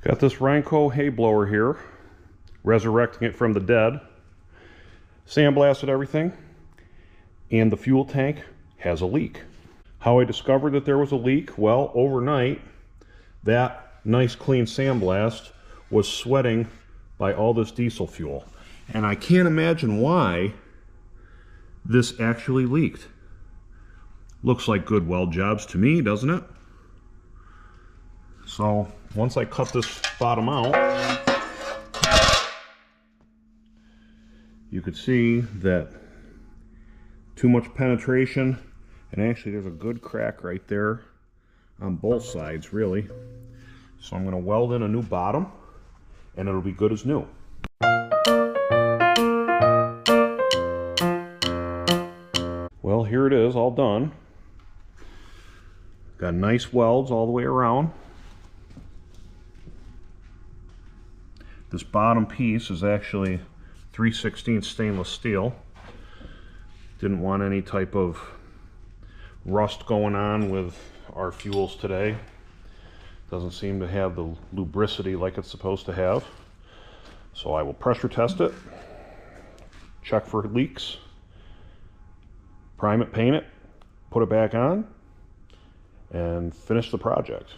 Got this Reinco hay blower here, resurrecting it from the dead. Sandblasted everything, and the fuel tank has a leak. How I discovered that there was a leak? Well, overnight, that nice clean sandblast was sweating by all this diesel fuel. And I can't imagine why this actually leaked. Looks like good weld jobs to me, doesn't it? So once I cut this bottom out, you could see that too much penetration, and actually there's a good crack right there on both sides, really. So I'm going to weld in a new bottom, and it'll be good as new. Well, here it is, all done. Got nice welds all the way around. This bottom piece is actually 3/16 stainless steel. Didn't want any type of rust going on with our fuels today. Doesn't seem to have the lubricity like it's supposed to have. So I will pressure test it, check for leaks, prime it, paint it, put it back on, and finish the project.